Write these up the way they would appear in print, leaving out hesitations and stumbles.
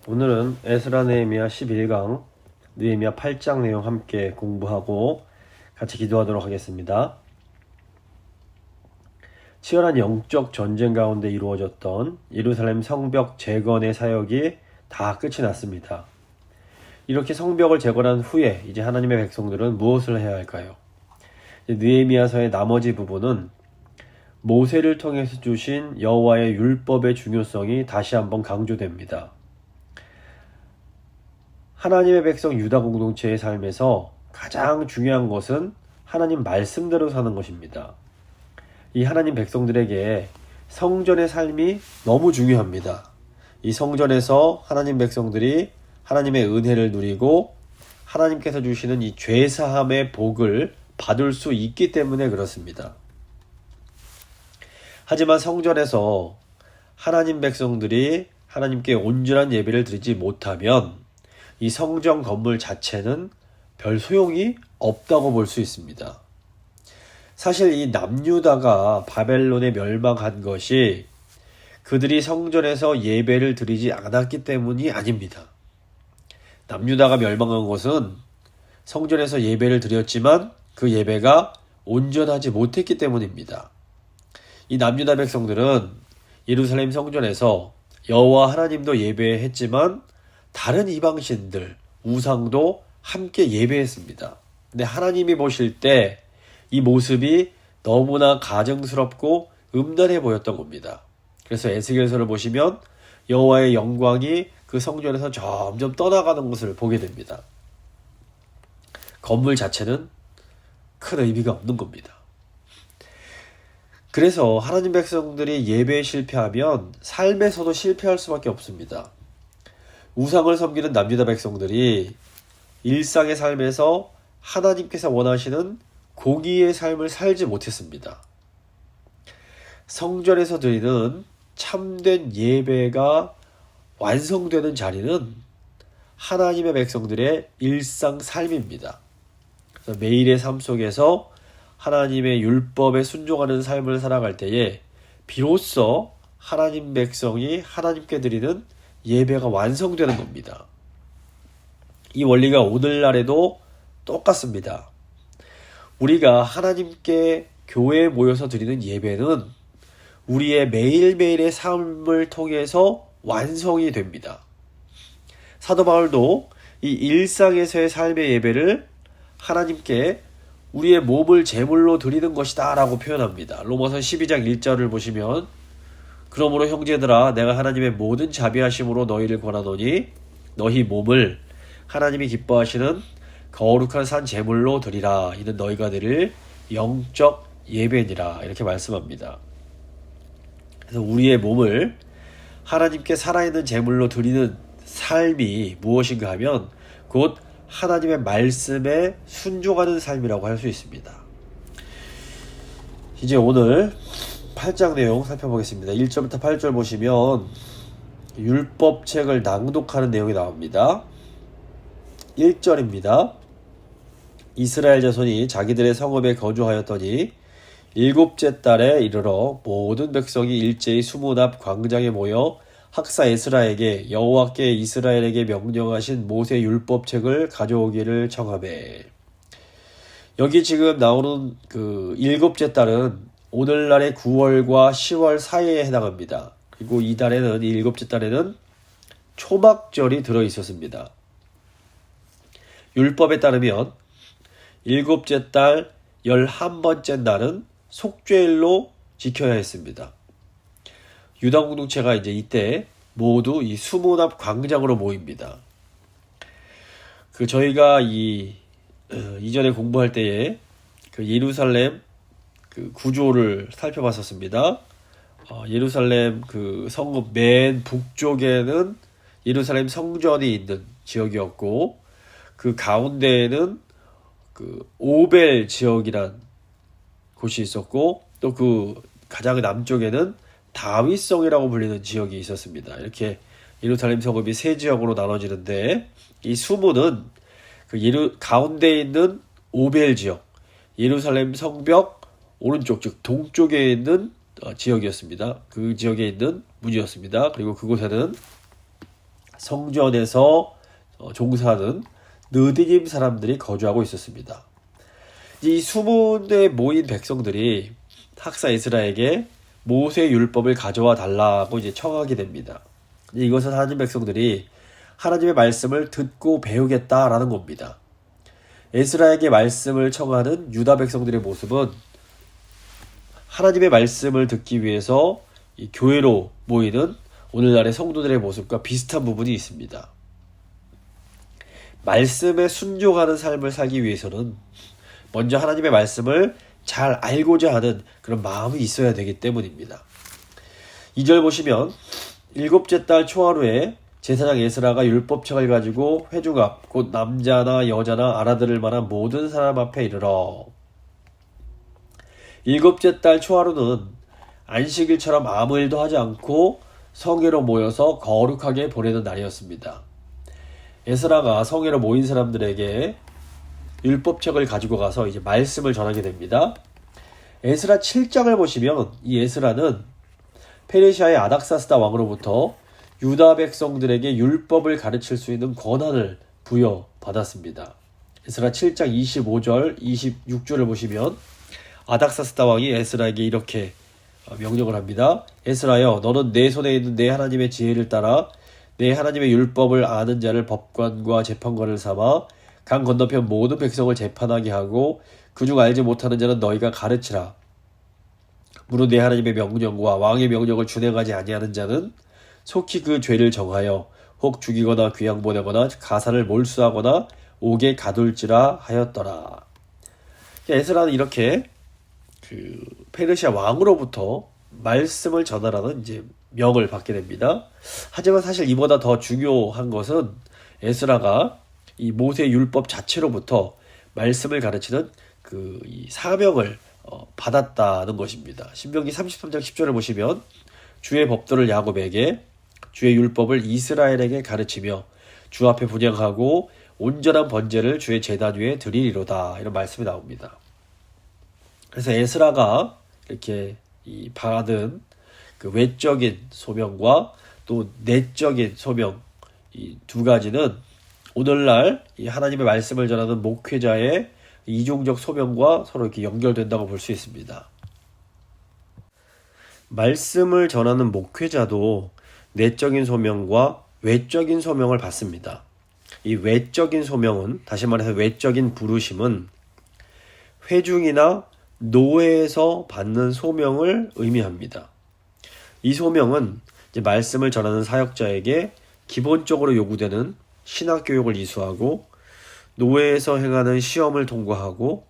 오늘은 에스라 느헤미야 11강, 느헤미야 8장 내용 함께 공부하고 같이 기도하도록 하겠습니다. 치열한 영적 전쟁 가운데 이루어졌던 예루살렘 성벽 재건의 사역이 다 끝이 났습니다. 이렇게 성벽을 재건한 후에 이제 하나님의 백성들은 무엇을 해야 할까요? 느헤미야서의 나머지 부분은 모세를 통해서 주신 여호와의 율법의 중요성이 다시 한번 강조됩니다. 하나님의 백성 유다 공동체의 삶에서 가장 중요한 것은 하나님 말씀대로 사는 것입니다. 이 하나님 백성들에게 성전의 삶이 너무 중요합니다. 이 성전에서 하나님 백성들이 하나님의 은혜를 누리고 하나님께서 주시는 이 죄사함의 복을 받을 수 있기 때문에 그렇습니다. 하지만 성전에서 하나님 백성들이 하나님께 온전한 예배를 드리지 못하면 이 성전 건물 자체는 별 소용이 없다고 볼 수 있습니다. 사실 이 남유다가 바벨론에 멸망한 것이 그들이 성전에서 예배를 드리지 않았기 때문이 아닙니다. 남유다가 멸망한 것은 성전에서 예배를 드렸지만 그 예배가 온전하지 못했기 때문입니다. 이 남유다 백성들은 예루살렘 성전에서 여호와 하나님도 예배했지만 다른 이방신들, 우상도 함께 예배했습니다. 근데 하나님이 보실 때 이 모습이 너무나 가증스럽고 음란해 보였던 겁니다. 그래서 에스겔서를 보시면 여호와의 영광이 그 성전에서 점점 떠나가는 것을 보게 됩니다. 건물 자체는 큰 의미가 없는 겁니다. 그래서 하나님 백성들이 예배에 실패하면 삶에서도 실패할 수밖에 없습니다. 우상을 섬기는 남유다 백성들이 일상의 삶에서 하나님께서 원하시는 공의의 삶을 살지 못했습니다. 성전에서 드리는 참된 예배가 완성되는 자리는 하나님의 백성들의 일상 삶입니다. 그래서 매일의 삶 속에서 하나님의 율법에 순종하는 삶을 살아갈 때에 비로소 하나님 백성이 하나님께 드리는 예배가 완성되는 겁니다. 이 원리가 오늘날에도 똑같습니다. 우리가 하나님께 교회에 모여서 드리는 예배는 우리의 매일매일의 삶을 통해서 완성이 됩니다. 사도 바울도 이 일상에서의 삶의 예배를 하나님께 우리의 몸을 제물로 드리는 것이다 라고 표현합니다. 로마서 12장 1절을 보시면 그러므로 형제들아 내가 하나님의 모든 자비하심으로 너희를 권하노니 너희 몸을 하나님이 기뻐하시는 거룩한 산 제물로 드리라. 이는 너희가 드릴 영적 예배니라. 이렇게 말씀합니다. 그래서 우리의 몸을 하나님께 살아있는 제물로 드리는 삶이 무엇인가 하면 곧 하나님의 말씀에 순종하는 삶이라고 할 수 있습니다. 이제 오늘 8장 내용 살펴보겠습니다. 1절부터 8절 보시면 율법책을 낭독하는 내용이 나옵니다. 1절입니다. 이스라엘 자손이 자기들의 성읍에 거주하였더니 일곱째 달에 이르러 모든 백성이 일제히 수문 앞 광장에 모여 학사 에스라에게 여호와께 이스라엘에게 명령하신 모세 율법책을 가져오기를 청하매. 여기 지금 나오는 그 일곱째 달은 오늘날의 9월과 10월 사이에 해당합니다. 그리고 이 달에는 이 일곱째 달에는 초막절이 들어 있었습니다. 율법에 따르면 일곱째 달 11번째 날은 속죄일로 지켜야 했습니다. 유다 공동체가 이제 이때 모두 이 수문 앞 광장으로 모입니다. 저희가 이전에 공부할 때에 그 예루살렘 그 구조를 살펴봤었습니다. 예루살렘 그 성읍 맨 북쪽에는 예루살렘 성전이 있는 지역이었고 그 가운데에는 그 오벨 지역이란 곳이 있었고 또 그 가장 남쪽에는 다윗성이라고 불리는 지역이 있었습니다. 이렇게 예루살렘 성읍이 세 지역으로 나눠지는데 이 수문은 그 가운데에 있는 오벨 지역, 예루살렘 성벽 오른쪽 즉 동쪽에 있는 지역이었습니다. 그 지역에 있는 문이었습니다. 그리고 그곳에는 성전에서 종사하는 느디님 사람들이 거주하고 있었습니다. 이 수문에 모인 백성들이 학사 에스라에게 모세의 율법을 가져와 달라고 이제 청하게 됩니다. 이것은 하나님 백성들이 하나님의 말씀을 듣고 배우겠다라는 겁니다. 에스라에게 말씀을 청하는 유다 백성들의 모습은 하나님의 말씀을 듣기 위해서 이 교회로 모이는 오늘날의 성도들의 모습과 비슷한 부분이 있습니다. 말씀에 순종하는 삶을 살기 위해서는 먼저 하나님의 말씀을 잘 알고자 하는 그런 마음이 있어야 되기 때문입니다. 2절 보시면 일곱째 달 초하루에 제사장 에스라가 율법책을 가지고 회중 앞 곧 남자나 여자나 알아들을 만한 모든 사람 앞에 이르러. 일곱째 달 초하루는 안식일처럼 아무 일도 하지 않고 성회로 모여서 거룩하게 보내는 날이었습니다. 에스라가 성회로 모인 사람들에게 율법책을 가지고 가서 이제 말씀을 전하게 됩니다. 에스라 7장을 보시면 이 에스라는 페르시아의 아닥사스다 왕으로부터 유다 백성들에게 율법을 가르칠 수 있는 권한을 부여받았습니다. 에스라 7장 25절, 26절을 보시면 아닥사스다 왕이 에스라에게 이렇게 명령을 합니다. 에스라여, 너는 내 손에 있는 내 하나님의 지혜를 따라 내 하나님의 율법을 아는 자를 법관과 재판관을 삼아 강 건너편 모든 백성을 재판하게 하고 그중 알지 못하는 자는 너희가 가르치라. 무릇 내 하나님의 명령과 왕의 명령을 준행하지 아니하는 자는 속히 그 죄를 정하여 혹 죽이거나 귀양 보내거나 가산을 몰수하거나 옥에 가둘지라 하였더라. 에스라는 이렇게 페르시아 왕으로부터 말씀을 전하라는 이제 명을 받게 됩니다. 하지만 사실 이보다 더 중요한 것은 에스라가 이 모세 율법 자체로부터 말씀을 가르치는 이 사명을 받았다는 것입니다. 신명기 33장 10절을 보시면 주의 법도를 야곱에게 주의 율법을 이스라엘에게 가르치며 주 앞에 분향하고 온전한 번제를 주의 제단 위에 드리리로다, 이런 말씀이 나옵니다. 그래서 에스라가 이렇게 받은 그 외적인 소명과 또 내적인 소명, 이 두 가지는 오늘날 이 하나님의 말씀을 전하는 목회자의 이중적 소명과 서로 이렇게 연결된다고 볼 수 있습니다. 말씀을 전하는 목회자도 내적인 소명과 외적인 소명을 받습니다. 이 외적인 소명은, 다시 말해서 외적인 부르심은 회중이나 노회에서 받는 소명을 의미합니다. 이 소명은 이제 말씀을 전하는 사역자에게 기본적으로 요구되는 신학교육을 이수하고 노회에서 행하는 시험을 통과하고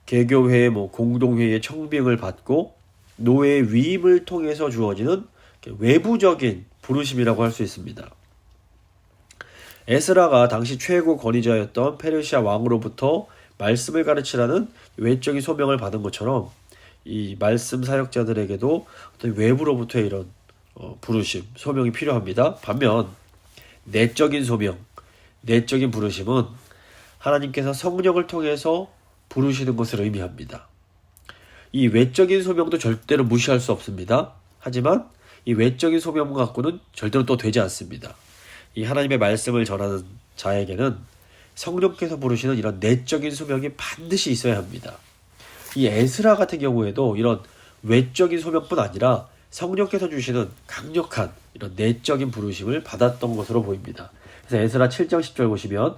개교회의 공동회의의 청빙을 받고 노회의 위임을 통해서 주어지는 외부적인 부르심이라고 할 수 있습니다. 에스라가 당시 최고 권위자였던 페르시아 왕으로부터 말씀을 가르치라는 외적인 소명을 받은 것처럼 이 말씀 사역자들에게도 어떤 외부로부터의 이런 부르심, 소명이 필요합니다. 반면 내적인 소명, 내적인 부르심은 하나님께서 성령을 통해서 부르시는 것을 의미합니다. 이 외적인 소명도 절대로 무시할 수 없습니다. 하지만 이 외적인 소명 갖고는 절대로 또 되지 않습니다. 이 하나님의 말씀을 전하는 자에게는 성령께서 부르시는 이런 내적인 소명이 반드시 있어야 합니다. 이 에스라 같은 경우에도 이런 외적인 소명뿐 아니라 성령께서 주시는 강력한 이런 내적인 부르심을 받았던 것으로 보입니다. 그래서 에스라 7장 10절 보시면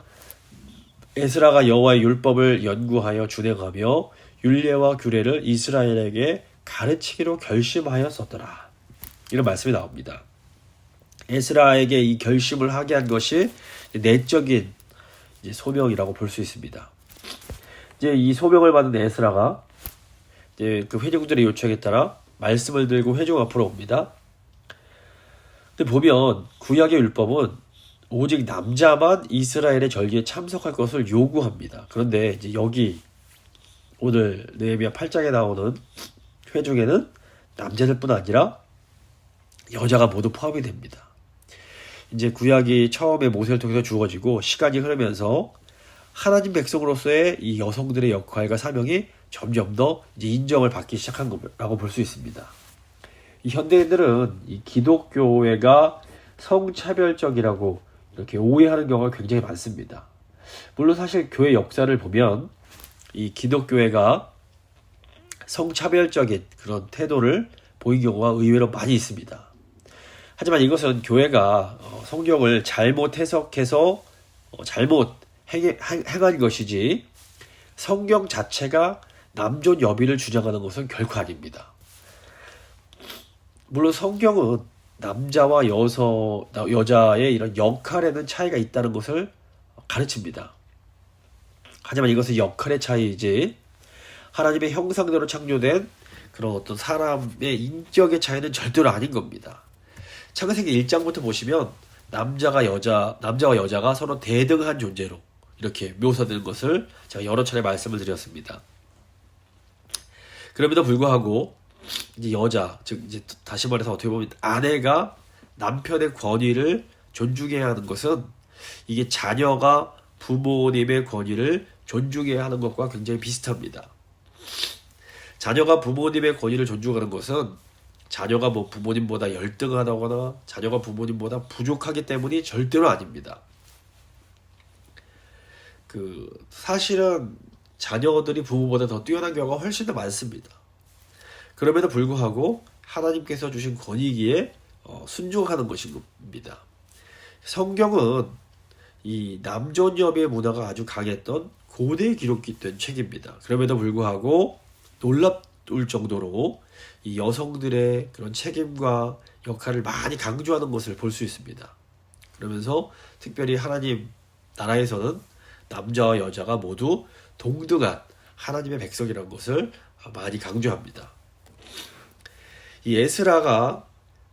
에스라가 여호와의 율법을 연구하여 준행하며 율례와 규례를 이스라엘에게 가르치기로 결심하였었더라, 이런 말씀이 나옵니다. 에스라에게 이 결심을 하게 한 것이 내적인 소명이라고 볼 수 있습니다. 이제 이 소명을 받은 에스라가 이제 그 회중들의 요청에 따라 말씀을 들고 회중 앞으로 옵니다. 근데 보면 구약의 율법은 오직 남자만 이스라엘의 절기에 참석할 것을 요구합니다. 그런데 이제 여기 오늘 느헤미야 8장에 나오는 회중에는 남자들뿐 아니라 여자가 모두 포함이 됩니다. 이제 구약이 처음에 모세를 통해서 주어지고 시간이 흐르면서 하나님 백성으로서의 이 여성들의 역할과 사명이 점점 더 이제 인정을 받기 시작한 거라고 볼 수 있습니다. 이 현대인들은 이 기독교회가 성차별적이라고 이렇게 오해하는 경우가 굉장히 많습니다. 물론 사실 교회 역사를 보면 이 기독교회가 성차별적인 그런 태도를 보인 경우가 의외로 많이 있습니다. 하지만 이것은 교회가 성경을 잘못 해석해서 잘못 행한 것이지 성경 자체가 남존 여비를 주장하는 것은 결코 아닙니다. 물론 성경은 남자와 여자의 이런 역할에는 차이가 있다는 것을 가르칩니다. 하지만 이것은 역할의 차이이지 하나님의 형상대로 창조된 그런 어떤 사람의 인격의 차이는 절대로 아닌 겁니다. 창세기 1장부터 보시면 남자와 여자가 서로 대등한 존재로 이렇게 묘사되는 것을 제가 여러 차례 말씀을 드렸습니다. 그럼에도 불구하고 이제 여자, 즉 이제 다시 말해서 어떻게 보면 아내가 남편의 권위를 존중해야 하는 것은 이게 자녀가 부모님의 권위를 존중해야 하는 것과 굉장히 비슷합니다. 자녀가 부모님의 권위를 존중하는 것은 자녀가 부모님보다 열등하다거나 자녀가 부모님보다 부족하기 때문이 절대로 아닙니다. 사실은 자녀들이 부모보다 더 뛰어난 경우가 훨씬 더 많습니다. 그럼에도 불구하고 하나님께서 주신 권위기에 순종하는 것인 겁니다. 성경은 이 남존여비의 문화가 아주 강했던 고대에 기록된 책입니다. 그럼에도 불구하고 놀라울 정도로 이 여성들의 그런 책임과 역할을 많이 강조하는 것을 볼 수 있습니다. 그러면서 특별히 하나님 나라에서는 남자와 여자가 모두 동등한 하나님의 백성이라는 것을 많이 강조합니다. 이 에스라가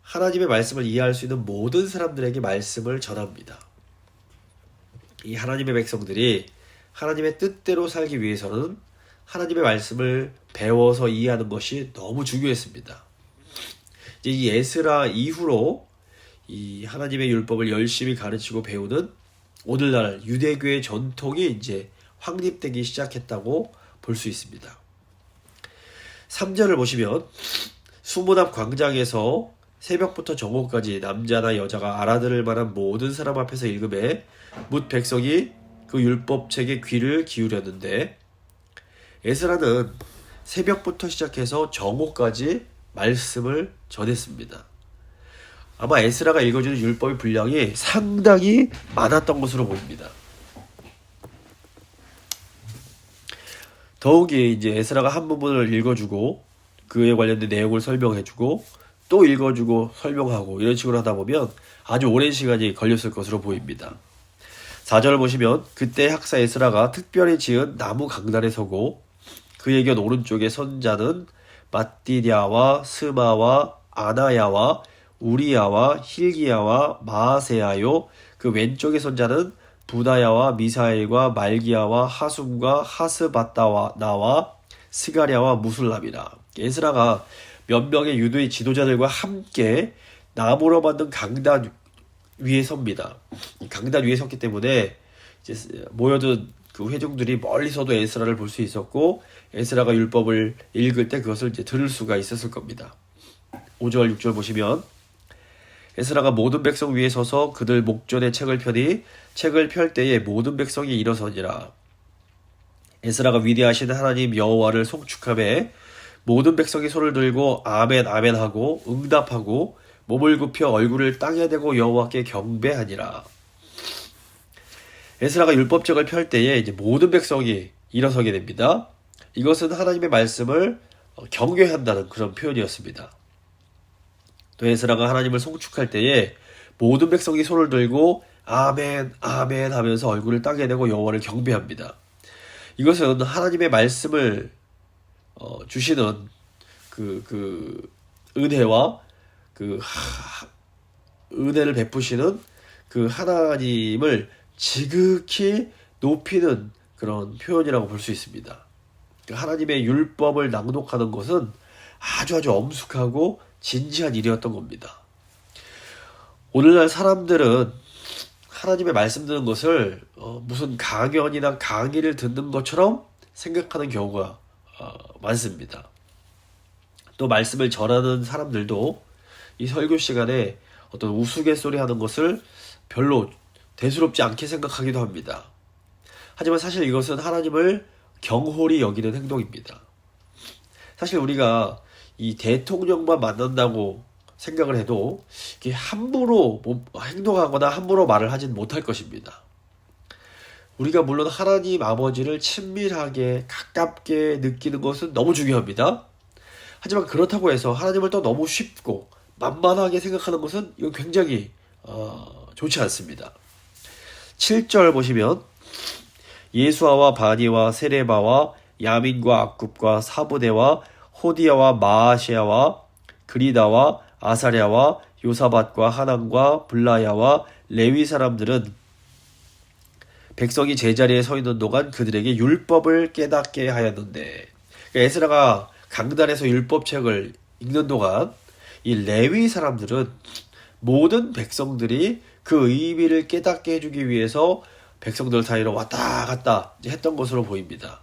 하나님의 말씀을 이해할 수 있는 모든 사람들에게 말씀을 전합니다. 이 하나님의 백성들이 하나님의 뜻대로 살기 위해서는 하나님의 말씀을 배워서 이해하는 것이 너무 중요했습니다. 이제 이 에스라 이후로 이 하나님의 율법을 열심히 가르치고 배우는 오늘날 유대교의 전통이 이제 확립되기 시작했다고 볼 수 있습니다. 3절을 보시면 수문 앞 광장에서 새벽부터 정오까지 남자나 여자가 알아들을 만한 모든 사람 앞에서 읽음에 뭇 백성이 그 율법책에 귀를 기울였는데 에스라는 새벽부터 시작해서 정오까지 말씀을 전했습니다. 아마 에스라가 읽어주는 율법의 분량이 상당히 많았던 것으로 보입니다. 더욱이 이제 에스라가 한 부분을 읽어주고 그에 관련된 내용을 설명해주고 또 읽어주고 설명하고 이런 식으로 하다 보면 아주 오랜 시간이 걸렸을 것으로 보입니다. 4절을 보시면 그때 학사 에스라가 특별히 지은 나무 강단에 서고 그의 곁 오른쪽에 선 자는 마띠랴와 스마와 아나야와 우리야와 힐기야와 마아세야요 그 왼쪽에 선 자는 부다야와 미사엘과 말기야와 하숨과 하스바다나와 스가랴와 무술람이라. 에스라가 몇 명의 유대의 지도자들과 함께 나무로 만든 강단 위에 섭니다. 강단 위에 섰기 때문에 이제 모여든 그 회중들이 멀리서도 에스라를 볼 수 있었고 에스라가 율법을 읽을 때 그것을 이제 들을 수가 있었을 겁니다. 5절 6절 보시면 에스라가 모든 백성 위에 서서 그들 목전에 책을 펴니 책을 펼 때에 모든 백성이 일어서니라. 에스라가 위대하신 하나님 여호와를 송축하며 모든 백성이 손을 들고 아멘 아멘 하고 응답하고 몸을 굽혀 얼굴을 땅에 대고 여호와께 경배하니라. 에스라가 율법책을 펼 때에 이제 모든 백성이 일어서게 됩니다. 이것은 하나님의 말씀을 경외한다는 그런 표현이었습니다. 또 에스라가 하나님을 송축할 때에 모든 백성이 손을 들고 아멘 아멘 하면서 얼굴을 땅에 대고 여호와를 경배합니다. 이것은 하나님의 말씀을 주시는 그 은혜와 은혜를 베푸시는 그 하나님을 지극히 높이는 그런 표현이라고 볼 수 있습니다. 하나님의 율법을 낭독하는 것은 아주 엄숙하고 진지한 일이었던 겁니다. 오늘날 사람들은 하나님의 말씀 듣는 것을 무슨 강연이나 강의를 듣는 것처럼 생각하는 경우가 많습니다. 또 말씀을 전하는 사람들도 이 설교 시간에 어떤 우스갯소리 하는 것을 별로 대수롭지 않게 생각하기도 합니다. 하지만 사실 이것은 하나님을 경홀히 여기는 행동입니다. 사실 우리가 이 대통령만 만난다고 생각을 해도 이게 함부로 행동하거나 함부로 말을 하진 못할 것입니다. 우리가 물론 하나님 아버지를 친밀하게 가깝게 느끼는 것은 너무 중요합니다. 하지만 그렇다고 해서 하나님을 또 너무 쉽고 만만하게 생각하는 것은 이건 굉장히 좋지 않습니다. 7절 보시면 예수아와 바니와 세레바와 야민과 악굽과 사부대와 호디야와 마아시아와 그리다와 아사랴와 요사밧과 하난과 블라야와 레위 사람들은 백성이 제자리에 서 있는 동안 그들에게 율법을 깨닫게 하였는데, 그러니까 에스라가 강단에서 율법책을 읽는 동안 이 레위 사람들은 모든 백성들이 그 의미를 깨닫게 해주기 위해서 백성들 사이로 왔다 갔다 했던 것으로 보입니다.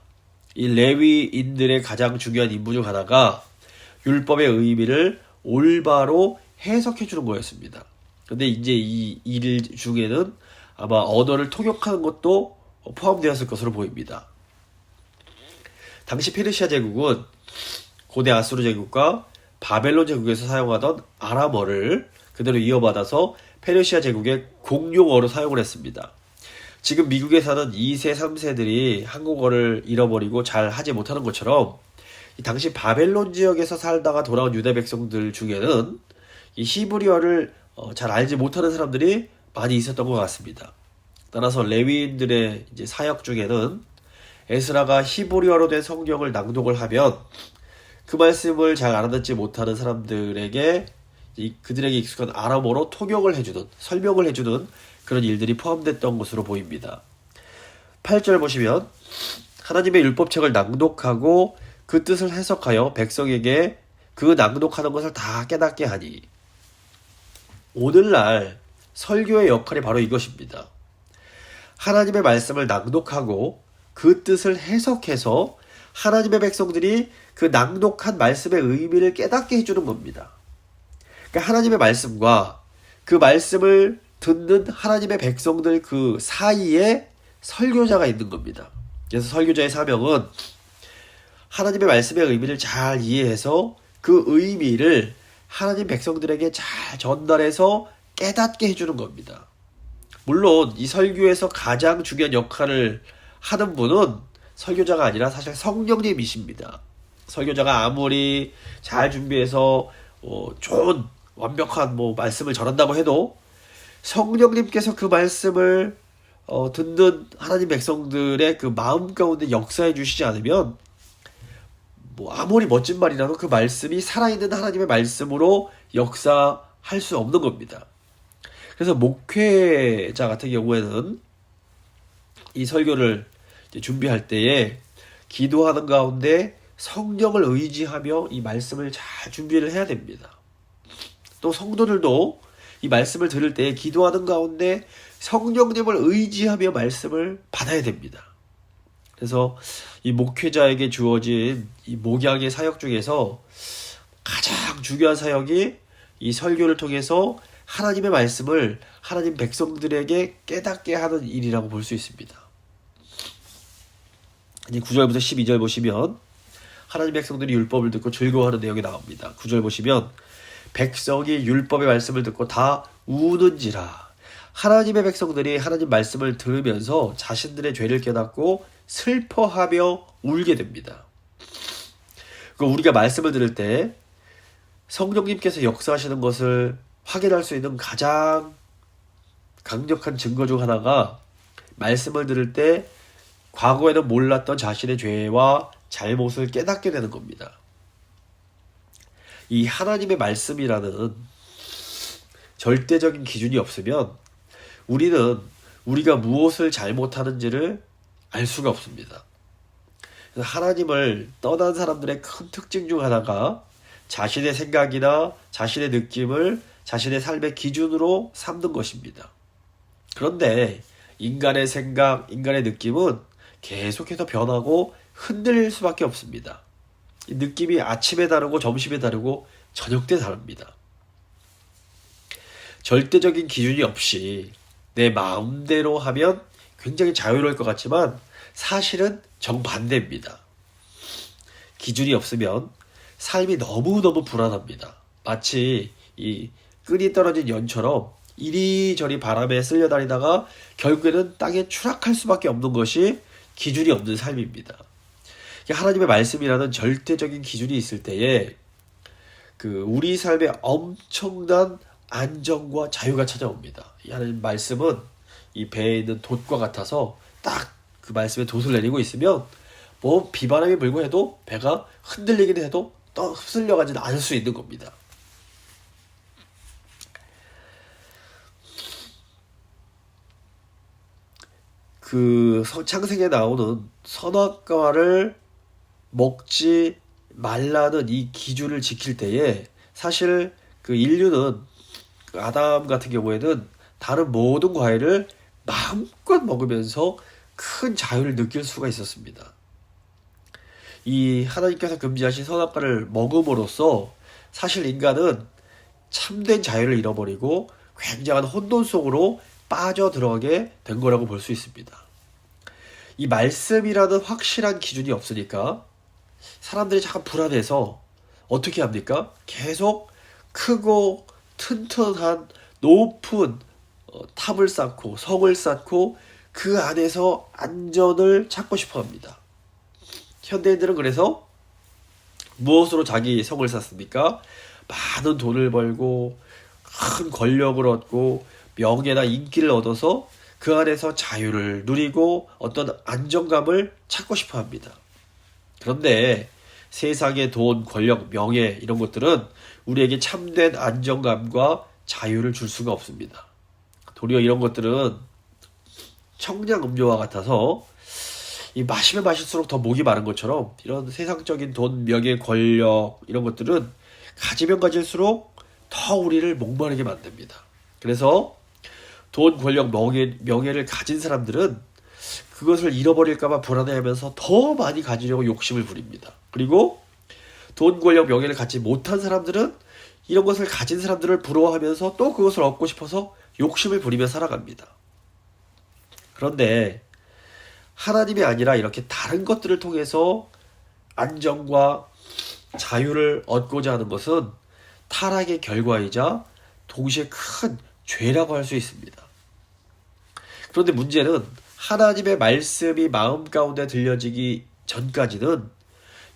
이 레위인들의 가장 중요한 임무 중 하나가 율법의 의미를 올바로 해석해 주는 거였습니다. 근데 이제 이 일 중에는 아마 언어를 통역하는 것도 포함되었을 것으로 보입니다. 당시 페르시아 제국은 고대 아수르 제국과 바벨론 제국에서 사용하던 아람어를 그대로 이어받아서 페르시아 제국의 공용어로 사용을 했습니다. 지금 미국에 사는 2세, 3세들이 한국어를 잃어버리고 잘 하지 못하는 것처럼 당시 바벨론 지역에서 살다가 돌아온 유대 백성들 중에는 이 히브리어를 잘 알지 못하는 사람들이 많이 있었던 것 같습니다. 따라서 레위인들의 이제 사역 중에는 에스라가 히브리어로 된 성경을 낭독을 하면 그 말씀을 잘 알아듣지 못하는 사람들에게 그들에게 익숙한 아람어로 통역을 해주는, 설명을 해주는 그런 일들이 포함됐던 것으로 보입니다. 8절 보시면 하나님의 율법책을 낭독하고 그 뜻을 해석하여 백성에게 그 낭독하는 것을 다 깨닫게 하니, 오늘날 설교의 역할이 바로 이것입니다. 하나님의 말씀을 낭독하고 그 뜻을 해석해서 하나님의 백성들이 그 낭독한 말씀의 의미를 깨닫게 해주는 겁니다. 그러니까 하나님의 말씀과 그 말씀을 듣는 하나님의 백성들 그 사이에 설교자가 있는 겁니다. 그래서 설교자의 사명은 하나님의 말씀의 의미를 잘 이해해서 그 의미를 하나님 백성들에게 잘 전달해서 깨닫게 해주는 겁니다. 물론 이 설교에서 가장 중요한 역할을 하는 분은 설교자가 아니라 사실 성령님이십니다. 설교자가 아무리 잘 준비해서 좋은 완벽한 말씀을 전한다고 해도 성령님께서 그 말씀을 듣는 하나님 백성들의 그 마음 가운데 역사해 주시지 않으면 아무리 멋진 말이라도 그 말씀이 살아있는 하나님의 말씀으로 역사할 수 없는 겁니다. 그래서 목회자 같은 경우에는 이 설교를 준비할 때에 기도하는 가운데 성령을 의지하며 이 말씀을 잘 준비를 해야 됩니다. 또 성도들도 이 말씀을 들을 때 기도하는 가운데 성령님을 의지하며 말씀을 받아야 됩니다. 그래서 이 목회자에게 주어진 이 목양의 사역 중에서 가장 중요한 사역이 이 설교를 통해서 하나님의 말씀을 하나님 백성들에게 깨닫게 하는 일이라고 볼 수 있습니다. 이제 9절부터 12절 보시면 하나님 백성들이 율법을 듣고 즐거워하는 내용이 나옵니다. 9절 보시면 백성이 율법의 말씀을 듣고 다 우는지라. 하나님의 백성들이 하나님 말씀을 들으면서 자신들의 죄를 깨닫고 슬퍼하며 울게 됩니다. 우리가 말씀을 들을 때 성령님께서 역사하시는 것을 확인할 수 있는 가장 강력한 증거 중 하나가 말씀을 들을 때 과거에는 몰랐던 자신의 죄와 잘못을 깨닫게 되는 겁니다. 이 하나님의 말씀이라는 절대적인 기준이 없으면 우리는 우리가 무엇을 잘못하는지를 알 수가 없습니다. 그래서 하나님을 떠난 사람들의 큰 특징 중 하나가 자신의 생각이나 자신의 느낌을 자신의 삶의 기준으로 삼는 것입니다. 그런데 인간의 생각, 인간의 느낌은 계속해서 변하고 흔들릴 수밖에 없습니다. 이 느낌이 아침에 다르고 점심에 다르고 저녁 때 다릅니다. 절대적인 기준이 없이 내 마음대로 하면 굉장히 자유로울 것 같지만 사실은 정반대입니다. 기준이 없으면 삶이 너무너무 불안합니다. 마치 이 끈이 떨어진 연처럼 이리저리 바람에 쓸려다니다가 결국에는 땅에 추락할 수밖에 없는 것이 기준이 없는 삶입니다. 하나님의 말씀이라는 절대적인 기준이 있을 때에 우리 삶에 엄청난 안정과 자유가 찾아옵니다. 이 하나님 말씀은 이 배에 있는 돛과 같아서 딱 그 말씀에 돛을 내리고 있으면 뭐 비바람이 불고 해도 배가 흔들리긴 해도 또 휩쓸려 가지는 않을 수 있는 겁니다. 창세기에 나오는 선악과를 먹지 말라는 이 기준을 지킬 때에 사실 인류는 아담 같은 경우에는 다른 모든 과일을 마음껏 먹으면서 큰 자유를 느낄 수가 있었습니다. 이 하나님께서 금지하신 선악과를 먹음으로써 사실 인간은 참된 자유를 잃어버리고 굉장한 혼돈 속으로 빠져들어가게 된 거라고 볼 수 있습니다. 이 말씀이라는 확실한 기준이 없으니까 사람들이 잠깐 불안해서 어떻게 합니까? 계속 크고 튼튼한 높은 탑을 쌓고 성을 쌓고 그 안에서 안전을 찾고 싶어 합니다. 현대인들은 그래서 무엇으로 자기 성을 쌓습니까? 많은 돈을 벌고 큰 권력을 얻고 명예나 인기를 얻어서 그 안에서 자유를 누리고 어떤 안정감을 찾고 싶어 합니다. 그런데 세상의 돈, 권력, 명예 이런 것들은 우리에게 참된 안정감과 자유를 줄 수가 없습니다. 도리어 이런 것들은 청량 음료와 같아서 마시면 마실수록 더 목이 마른 것처럼 이런 세상적인 돈, 명예, 권력 이런 것들은 가지면 가질수록 더 우리를 목마르게 만듭니다. 그래서 돈, 권력, 명예를 가진 사람들은 그것을 잃어버릴까봐 불안해하면서 더 많이 가지려고 욕심을 부립니다. 그리고 돈, 권력, 명예를 갖지 못한 사람들은 이런 것을 가진 사람들을 부러워하면서 또 그것을 얻고 싶어서 욕심을 부리며 살아갑니다. 그런데 하나님이 아니라 이렇게 다른 것들을 통해서 안정과 자유를 얻고자 하는 것은 타락의 결과이자 동시에 큰 죄라고 할 수 있습니다. 그런데 문제는 하나님의 말씀이 마음 가운데 들려지기 전까지는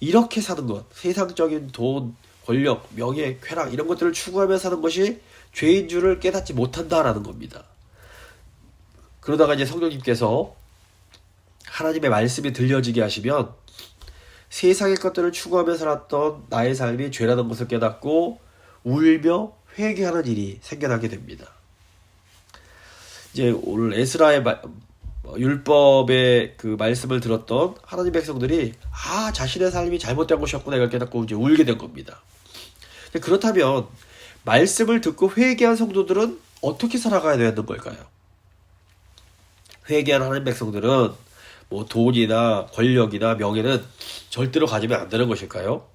이렇게 사는 것, 세상적인 돈, 권력, 명예, 쾌락 이런 것들을 추구하며 사는 것이 죄인 줄을 깨닫지 못한다라는 겁니다. 그러다가 이제 성령님께서 하나님의 말씀이 들려지게 하시면 세상의 것들을 추구하며 살았던 나의 삶이 죄라는 것을 깨닫고 울며 회개하는 일이 생겨나게 됩니다. 이제 오늘 에스라의 율법의 말씀을 들었던 하나님 백성들이 자신의 삶이 잘못된 것이었구나 이걸 깨닫고 이제 울게 된 겁니다. 그렇다면 말씀을 듣고 회개한 성도들은 어떻게 살아가야 되는 걸까요? 회개한 하나님 백성들은 돈이나 권력이나 명예는 절대로 가지면 안 되는 것일까요?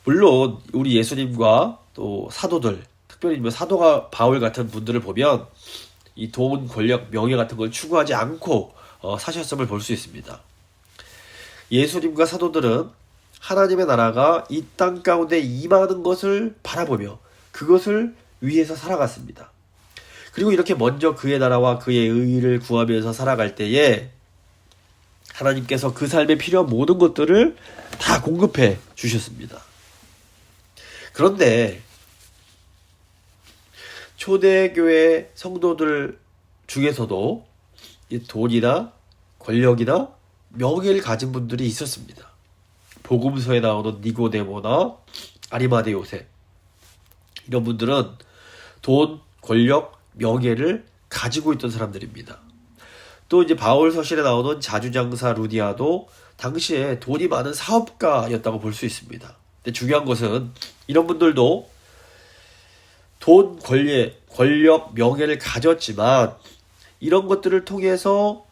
물론 우리 예수님과 또 사도들, 특별히 사도가 바울 같은 분들을 보면 이 돈, 권력, 명예 같은 걸 추구하지 않고 사셨음을 볼 수 있습니다. 예수님과 사도들은 하나님의 나라가 이 땅 가운데 임하는 것을 바라보며 그것을 위해서 살아갔습니다. 그리고 이렇게 먼저 그의 나라와 그의 의를 구하면서 살아갈 때에 하나님께서 그 삶에 필요한 모든 것들을 다 공급해 주셨습니다. 그런데 초대교회 성도들 중에서도 이 돈이나 권력이나 명예를 가진 분들이 있었습니다. 복음서에 나오는 니고데모나 아리마대 요셉 이런 분들은 돈, 권력, 명예를 가지고 있던 사람들입니다. 또 이제 바울 서실에 나오는 자주장사 루디아도 당시에 돈이 많은 사업가였다고 볼 수 있습니다. 근데 중요한 것은 이런 분들도 돈, 권력, 명예를 가졌지만 이런 것들을 통해서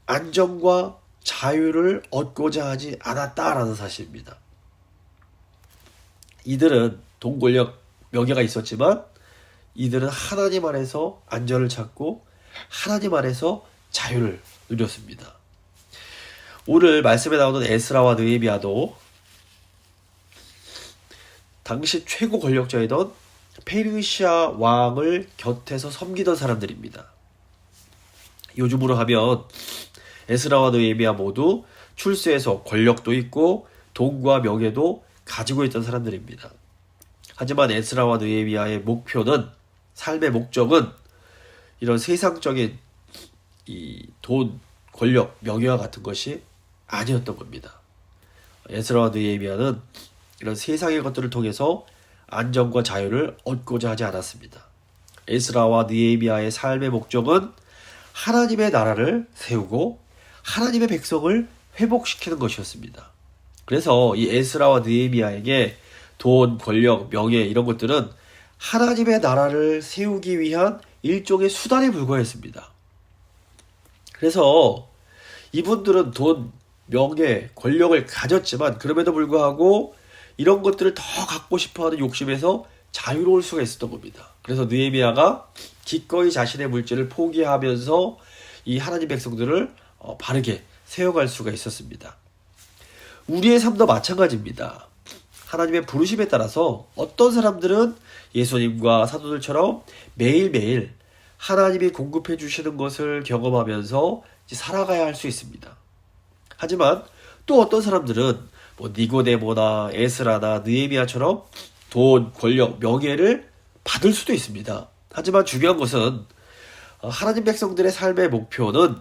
안정과 자유를 얻고자 하지 않았다라는 사실입니다. 이들은 돈, 권력, 명예가 있었지만 이들은 하나님 안에서 안전을 찾고 하나님 안에서 자유를 누렸습니다. 오늘 말씀에 나오는 에스라와 느헤미야도 당시 최고 권력자이던 페르시아 왕을 곁에서 섬기던 사람들입니다. 요즘으로 하면 에스라와 느헤미야 모두 출세해서 권력도 있고 돈과 명예도 가지고 있던 사람들입니다. 하지만 에스라와 느헤미야의 목표는, 삶의 목적은 이런 세상적인 이 돈, 권력, 명예와 같은 것이 아니었던 겁니다. 에스라와 느헤미야는 이런 세상의 것들을 통해서 안정과 자유를 얻고자 하지 않았습니다. 에스라와 느헤미야의 삶의 목적은 하나님의 나라를 세우고 하나님의 백성을 회복시키는 것이었습니다. 그래서 이 에스라와 느헤미야에게 돈, 권력, 명예 이런 것들은 하나님의 나라를 세우기 위한 일종의 수단에 불과했습니다. 그래서 이분들은 돈, 명예, 권력을 가졌지만 그럼에도 불구하고 이런 것들을 더 갖고 싶어하는 욕심에서 자유로울 수가 있었던 겁니다. 그래서 느헤미야가 기꺼이 자신의 물질을 포기하면서 이 하나님 백성들을 바르게 세워갈 수가 있었습니다. 우리의 삶도 마찬가지입니다. 하나님의 부르심에 따라서 어떤 사람들은 예수님과 사도들처럼 매일매일 하나님이 공급해 주시는 것을 경험하면서 살아가야 할 수 있습니다. 하지만 또 어떤 사람들은 니고데모나 에스라나 느헤미야처럼 돈, 권력, 명예를 받을 수도 있습니다. 하지만 중요한 것은 하나님 백성들의 삶의 목표는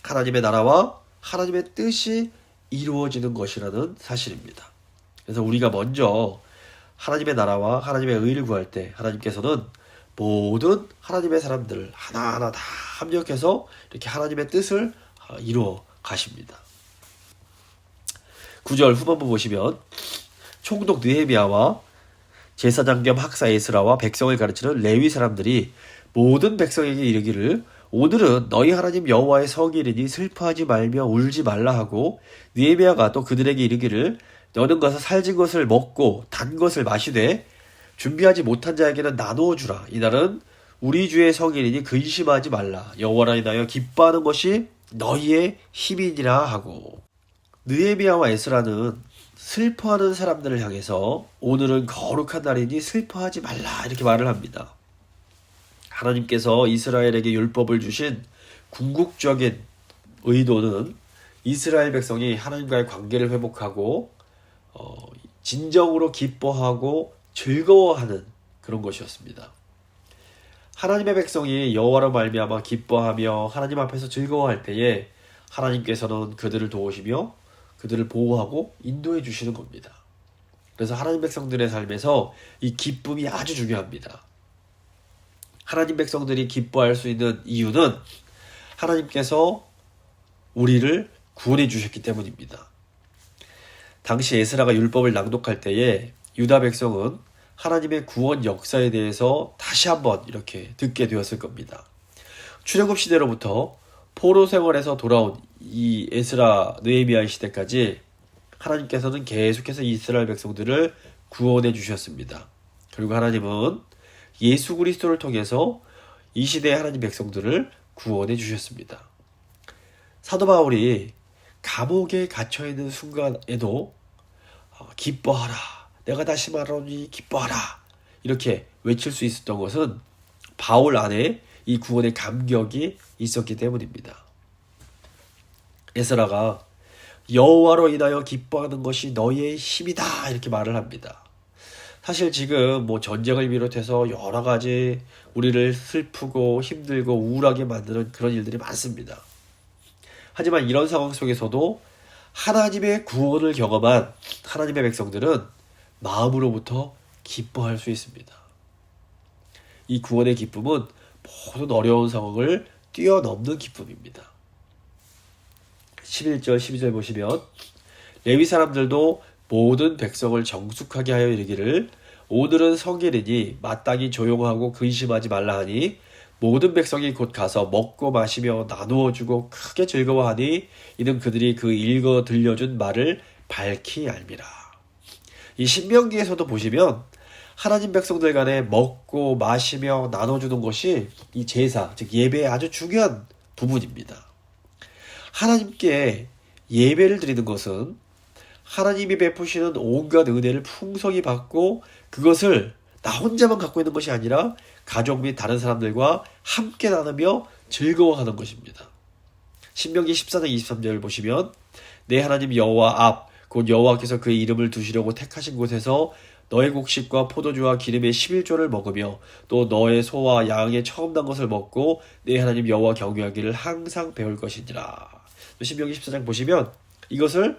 하나님의 나라와 하나님의 뜻이 이루어지는 것이라는 사실입니다. 그래서 우리가 먼저 하나님의 나라와 하나님의 의를 구할 때 하나님께서는 모든 하나님의 사람들을 하나하나 다 합력해서 이렇게 하나님의 뜻을 이루어 가십니다. 9절 후반부 보시면 총독 느헤미야와 제사장 겸 학사 에스라와 백성을 가르치는 레위 사람들이 모든 백성에게 이르기를 오늘은 너희 하나님 여호와의 성일이니 슬퍼하지 말며 울지 말라 하고, 느헤미야가 또 그들에게 이르기를 너는 가서 살진 것을 먹고 단 것을 마시되 준비하지 못한 자에게는 나누어 주라. 이날은 우리 주의 성일이니 근심하지 말라. 여호와라 인하여 기뻐하는 것이 너희의 힘이니라 하고. 느헤미야와 에스라는 슬퍼하는 사람들을 향해서 오늘은 거룩한 날이니 슬퍼하지 말라 이렇게 말을 합니다. 하나님께서 이스라엘에게 율법을 주신 궁극적인 의도는 이스라엘 백성이 하나님과의 관계를 회복하고 진정으로 기뻐하고 즐거워하는 그런 것이었습니다. 하나님의 백성이 여호와로 말미암아 기뻐하며 하나님 앞에서 즐거워할 때에 하나님께서는 그들을 도우시며 그들을 보호하고 인도해 주시는 겁니다. 그래서 하나님 백성들의 삶에서 이 기쁨이 아주 중요합니다. 하나님 백성들이 기뻐할 수 있는 이유는 하나님께서 우리를 구원해 주셨기 때문입니다. 당시 에스라가 율법을 낭독할 때에 유다 백성은 하나님의 구원 역사에 대해서 다시 한번 이렇게 듣게 되었을 겁니다. 출애굽 시대로부터 포로 생활에서 돌아온 이 에스라 느헤미야 시대까지 하나님께서는 계속해서 이스라엘 백성들을 구원해 주셨습니다. 그리고 하나님은 예수 그리스도를 통해서 이 시대의 하나님 백성들을 구원해 주셨습니다. 사도 바울이 감옥에 갇혀 있는 순간에도 기뻐하라, 내가 다시 말하노니 기뻐하라 이렇게 외칠 수 있었던 것은 바울 안에 이 구원의 감격이 있었기 때문입니다. 에스라가 여호와로 인하여 기뻐하는 것이 너희의 힘이다 이렇게 말을 합니다. 사실 지금 전쟁을 비롯해서 여러 가지 우리를 슬프고 힘들고 우울하게 만드는 그런 일들이 많습니다. 하지만 이런 상황 속에서도 하나님의 구원을 경험한 하나님의 백성들은 마음으로부터 기뻐할 수 있습니다. 이 구원의 기쁨은 모든 어려운 상황을 뛰어넘는 기쁨입니다. 11절 12절 보시면 레위 사람들도 모든 백성을 정숙하게 하여 이르기를 오늘은 성일이니 마땅히 조용하고 근심하지 말라 하니 모든 백성이 곧 가서 먹고 마시며 나누어 주고 크게 즐거워하니 이는 그들이 그 읽어 들려준 말을 밝히 알미라. 이 신명기에서도 보시면 하나님 백성들 간에 먹고 마시며 나눠주는 것이 이 제사, 즉 예배의 아주 중요한 부분입니다. 하나님께 예배를 드리는 것은 하나님이 베푸시는 온갖 은혜를 풍성히 받고 그것을 나 혼자만 갖고 있는 것이 아니라 가족 및 다른 사람들과 함께 나누며 즐거워하는 것입니다. 신명기 14장 23절을 보시면 내 하나님 여호와 앞 곧 여호와께서 그의 이름을 두시려고 택하신 곳에서 너의 곡식과 포도주와 기름의 11조를 먹으며 또 너의 소와 양의 처음 난 것을 먹고 내 하나님 여호와 경외하기를 항상 배울 것이니라. 신명기 14장 보시면 이것을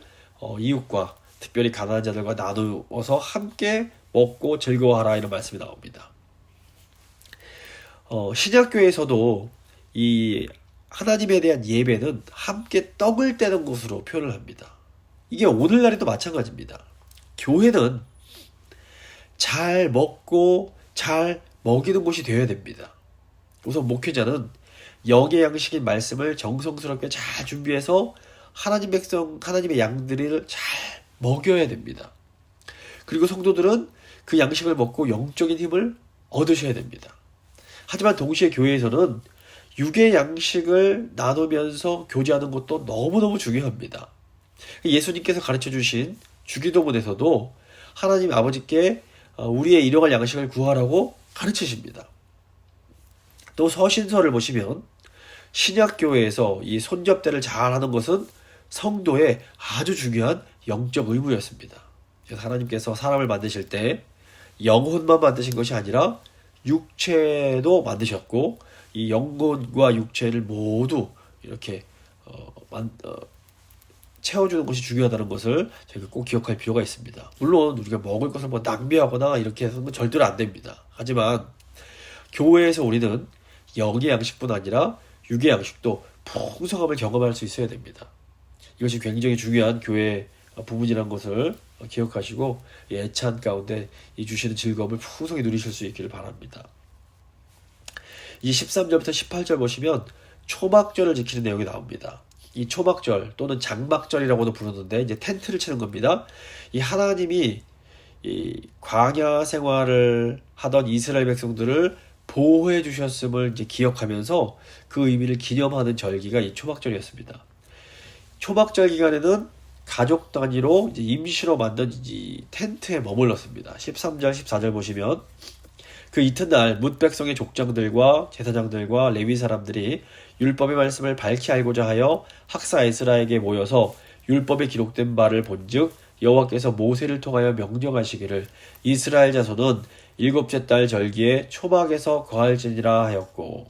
이웃과 특별히 가난한 자들과 나누어서 함께 먹고 즐거워하라 이런 말씀이 나옵니다. 신약교회에서도 이 하나님에 대한 예배는 함께 떡을 떼는 것으로 표현을 합니다. 이게 오늘날에도 마찬가지입니다. 교회는 잘 먹고 잘 먹이는 곳이 되어야 됩니다. 우선 목회자는 영의 양식인 말씀을 정성스럽게 잘 준비해서 하나님 백성, 하나님의 양들을 잘 먹여야 됩니다. 그리고 성도들은 그 양식을 먹고 영적인 힘을 얻으셔야 됩니다. 하지만 동시에 교회에서는 육의 양식을 나누면서 교제하는 것도 너무너무 중요합니다. 예수님께서 가르쳐 주신 주기도문에서도 하나님 아버지께 우리의 일용할 양식을 구하라고 가르치십니다. 또 서신서를 보시면 신약교회에서 이 손접대를 잘하는 것은 성도의 아주 중요한 영적 의무였습니다. 그래서 하나님께서 사람을 만드실 때 영혼만 만드신 것이 아니라 육체도 만드셨고 이 영혼과 육체를 모두 이렇게 채워주는 것이 중요하다는 것을 저희가 꼭 기억할 필요가 있습니다. 물론 우리가 먹을 것을 뭐 낭비하거나 이렇게 해서는 절대로 안 됩니다. 하지만 교회에서 우리는 영의 양식뿐 아니라 육의 양식도 풍성함을 경험할 수 있어야 됩니다. 이것이 굉장히 중요한 교회 부분이라는 것을 기억하시고 애찬 가운데 이 주시는 즐거움을 풍성히 누리실 수 있기를 바랍니다. 이 13절부터 18절 보시면 초막절을 지키는 내용이 나옵니다. 이 초막절 또는 장막절이라고도 부르는데 이제 텐트를 치는 겁니다. 이 하나님이 이 광야 생활을 하던 이스라엘 백성들을 보호해 주셨음을 이제 기억하면서 그 의미를 기념하는 절기가 이 초막절이었습니다. 초막절 기간에는 가족 단위로 이제 임시로 만든 이 텐트에 머물렀습니다. 13절, 14절 보시면 그 이튿날 뭇 백성의 족장들과 제사장들과 레위 사람들이 율법의 말씀을 밝히 알고자 하여 학사 에스라에게 모여서 율법에 기록된 바를 본즉 여호와께서 모세를 통하여 명령하시기를 이스라엘 자손은 일곱째 달 절기에 초막에서 거할지니라 하였고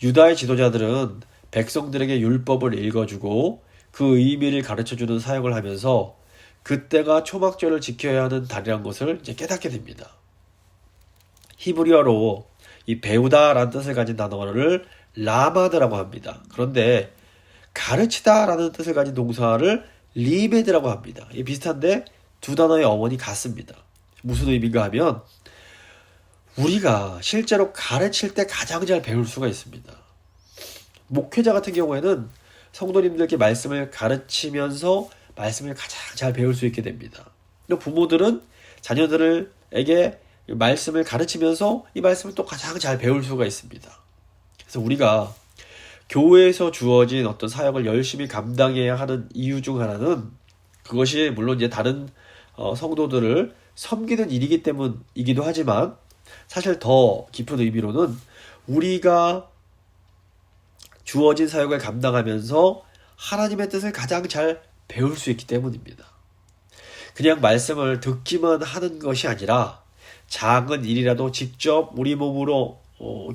유다의 지도자들은 백성들에게 율법을 읽어주고 그 의미를 가르쳐주는 사역을 하면서 그때가 초막절을 지켜야 하는 달이란 것을 이제 깨닫게 됩니다. 히브리어로 이 배우다라는 뜻을 가진 단어를 라마드라고 합니다. 그런데 가르치다라는 뜻을 가진 동사를 리메드라고 합니다. 이 비슷한데 두 단어의 어원이 같습니다. 무슨 의미인가 하면 우리가 실제로 가르칠 때 가장 잘 배울 수가 있습니다. 목회자 같은 경우에는 성도님들께 말씀을 가르치면서 말씀을 가장 잘 배울 수 있게 됩니다. 또 부모들은 자녀들에게 말씀을 가르치면서 이 말씀을 또 가장 잘 배울 수가 있습니다. 그래서 우리가 교회에서 주어진 어떤 사역을 열심히 감당해야 하는 이유 중 하나는 그것이 물론 이제 다른 성도들을 섬기는 일이기 때문이기도 하지만 사실 더 깊은 의미로는 우리가 주어진 사역을 감당하면서 하나님의 뜻을 가장 잘 배울 수 있기 때문입니다. 그냥 말씀을 듣기만 하는 것이 아니라 작은 일이라도 직접 우리 몸으로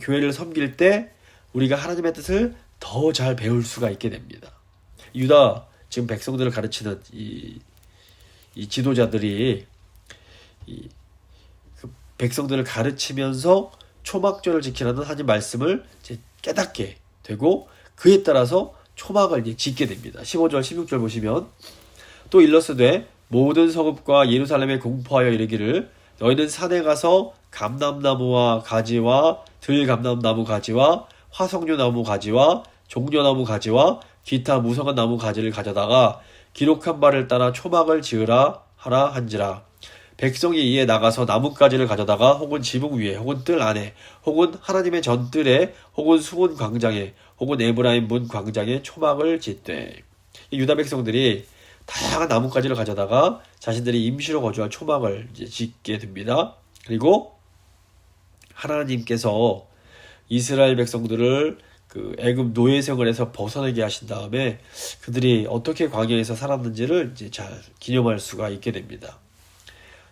교회를 섬길 때 우리가 하나님의 뜻을 더 잘 배울 수가 있게 됩니다. 유다 지금 백성들을 가르치는 이 지도자들이 그 백성들을 가르치면서 초막절을 지키라는 하나님 말씀을 이제 깨닫게 되고 그에 따라서 초막을 이제 짓게 됩니다. 15절 16절 보시면 또 일러스되 모든 성읍과 예루살렘에 공포하여 이르기를 너희는 산에 가서 감람나무와 가지와 들감람나무 가지와 화석류나무 가지와 종려나무 가지와 기타 무성한 나무 가지를 가져다가 기록한 바를 따라 초막을 지으라 하라 한지라. 백성이 이에 나가서 나뭇가지를 가져다가 혹은 지붕 위에 혹은 뜰 안에 혹은 하나님의 전뜰에 혹은 수문 광장에 혹은 에브라임 문 광장에 초막을 짓되. 유다 백성들이 다양한 나뭇가지를 가져다가 자신들이 임시로 거주할 초막을 이제 짓게 됩니다. 그리고 하나님께서 이스라엘 백성들을 그 애굽 노예 생활에서 벗어나게 하신 다음에 그들이 어떻게 광야에서 살았는지를 이제 잘 기념할 수가 있게 됩니다.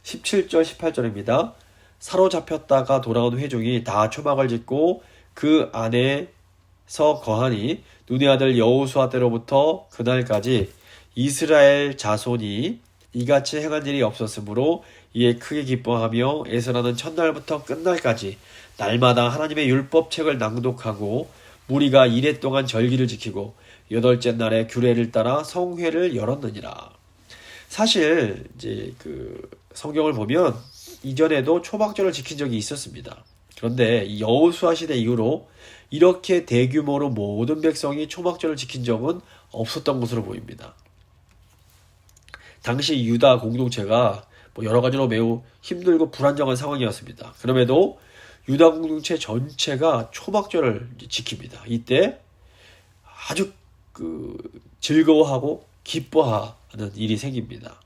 17절 18절입니다. 사로잡혔다가 돌아온 회중이 다 초막을 짓고 그 안에서 거하니 눈의 아들 여호수아 때로부터 그날까지 이스라엘 자손이 이같이 행한 일이 없었으므로 이에 크게 기뻐하며 에스라는 첫날부터 끝날까지 날마다 하나님의 율법책을 낭독하고 무리가 이레 동안 절기를 지키고 여덟째 날에 규례를 따라 성회를 열었느니라. 사실 이제 그 성경을 보면 이전에도 초막절을 지킨 적이 있었습니다. 그런데 이 여호수아 시대 이후로 이렇게 대규모로 모든 백성이 초막절을 지킨 적은 없었던 것으로 보입니다. 당시 유다 공동체가 여러 가지로 매우 힘들고 불안정한 상황이었습니다. 그럼에도 유다 공동체 전체가 초막절을 지킵니다. 이때 아주 즐거워하고 기뻐하는 일이 생깁니다.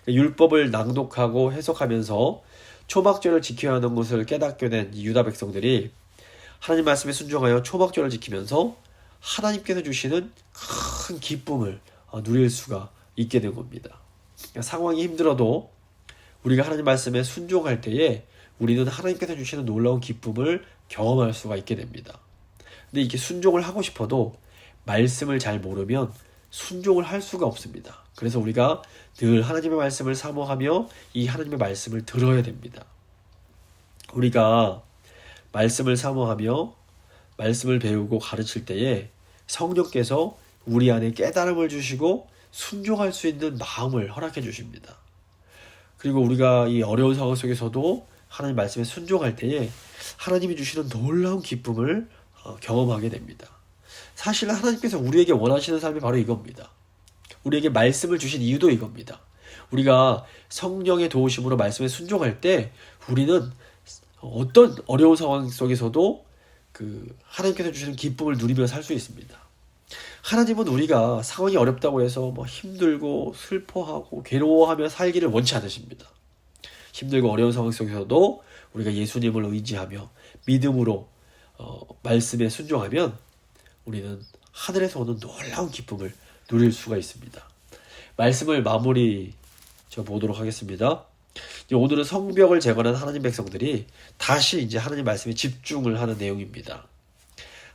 율법을 낭독하고 해석하면서 초막절을 지켜야 하는 것을 깨닫게 된 유다 백성들이 하나님 말씀에 순종하여 초막절을 지키면서 하나님께서 주시는 큰 기쁨을 누릴 수가 있게 된 겁니다. 상황이 힘들어도 우리가 하나님 말씀에 순종할 때에 우리는 하나님께서 주시는 놀라운 기쁨을 경험할 수가 있게 됩니다. 근데 이렇게 순종을 하고 싶어도 말씀을 잘 모르면 순종을 할 수가 없습니다. 그래서 우리가 늘 하나님의 말씀을 사모하며 이 하나님의 말씀을 들어야 됩니다. 우리가 말씀을 사모하며 말씀을 배우고 가르칠 때에 성령께서 우리 안에 깨달음을 주시고 순종할 수 있는 마음을 허락해 주십니다. 그리고 우리가 이 어려운 상황 속에서도 하나님 말씀에 순종할 때에 하나님이 주시는 놀라운 기쁨을 경험하게 됩니다. 사실 하나님께서 우리에게 원하시는 삶이 바로 이겁니다. 우리에게 말씀을 주신 이유도 이겁니다. 우리가 성령의 도우심으로 말씀에 순종할 때 우리는 어떤 어려운 상황 속에서도 하나님께서 주시는 기쁨을 누리며 살 수 있습니다. 하나님은 우리가 상황이 어렵다고 해서 힘들고 슬퍼하고 괴로워하며 살기를 원치 않으십니다. 힘들고 어려운 상황 속에서도 우리가 예수님을 의지하며 믿음으로 말씀에 순종하면 우리는 하늘에서 오는 놀라운 기쁨을 누릴 수가 있습니다. 말씀을 마무리 보도록 하겠습니다. 오늘은 성벽을 재건한 하나님 백성들이 다시 이제 하나님 말씀에 집중을 하는 내용입니다.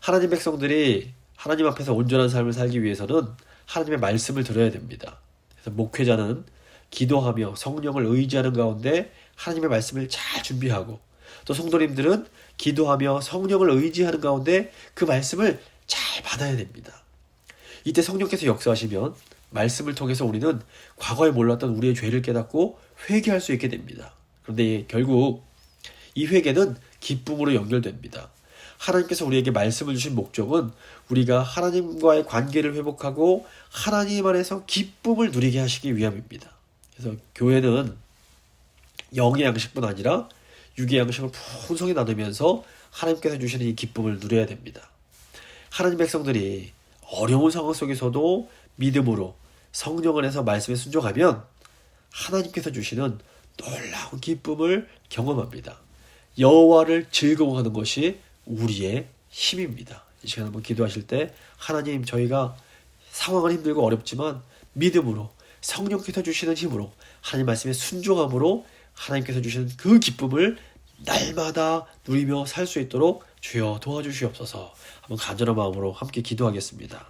하나님 백성들이 하나님 앞에서 온전한 삶을 살기 위해서는 하나님의 말씀을 들어야 됩니다. 그래서 목회자는 기도하며 성령을 의지하는 가운데 하나님의 말씀을 잘 준비하고 또 성도님들은 기도하며 성령을 의지하는 가운데 그 말씀을 잘 받아야 됩니다. 이때 성령께서 역사하시면 말씀을 통해서 우리는 과거에 몰랐던 우리의 죄를 깨닫고 회개할 수 있게 됩니다. 그런데 결국 이 회개는 기쁨으로 연결됩니다. 하나님께서 우리에게 말씀을 주신 목적은 우리가 하나님과의 관계를 회복하고 하나님 안에서 기쁨을 누리게 하시기 위함입니다. 그래서 교회는 영의 양식뿐 아니라 육의 양식을 풍성히 나누면서 하나님께서 주시는 이 기쁨을 누려야 됩니다. 하나님 백성들이 어려운 상황 속에서도 믿음으로 성령 안에서 말씀에 순종하면 하나님께서 주시는 놀라운 기쁨을 경험합니다. 여호와를 즐거워하는 것이 우리의 힘입니다. 이 시간 한번 기도하실 때 하나님, 저희가 상황은 힘들고 어렵지만 믿음으로 성령께서 주시는 힘으로 하나님 말씀에 순종함으로 하나님께서 주시는 그 기쁨을 날마다 누리며 살 수 있도록 주여 도와주시옵소서. 한번 간절한 마음으로 함께 기도하겠습니다.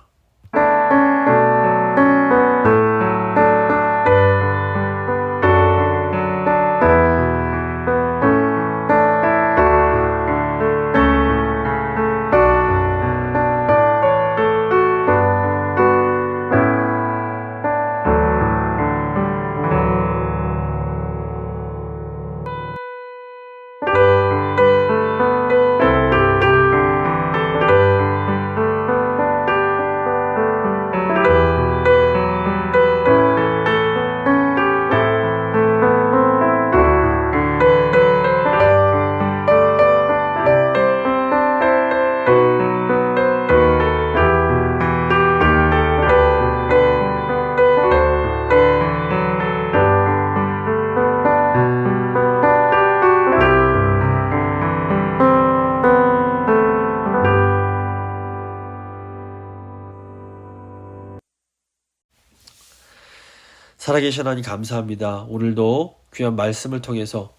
살아계신 하나님 감사합니다. 오늘도 귀한 말씀을 통해서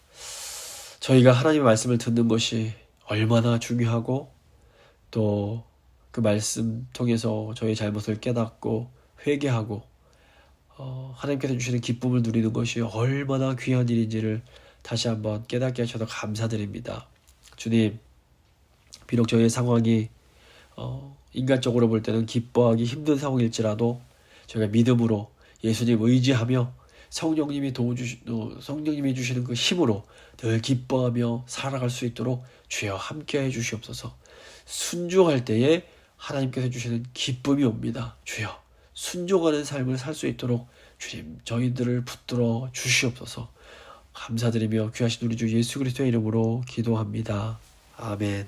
저희가 하나님의 말씀을 듣는 것이 얼마나 중요하고 또 그 말씀 통해서 저희의 잘못을 깨닫고 회개하고 하나님께서 주시는 기쁨을 누리는 것이 얼마나 귀한 일인지를 다시 한번 깨닫게 하셔서 감사드립니다. 주님, 비록 저희의 상황이 인간적으로 볼 때는 기뻐하기 힘든 상황일지라도 저희가 믿음으로 예수님 의지하며 성령님이 성령님이 주시는 그 힘으로 늘 기뻐하며 살아갈 수 있도록 주여 함께해 주시옵소서. 순종할 때에 하나님께서 주시는 기쁨이 옵니다. 주여 순종하는 삶을 살 수 있도록 주님 저희들을 붙들어 주시옵소서. 감사드리며 귀하신 우리 주 예수 그리스도의 이름으로 기도합니다. 아멘.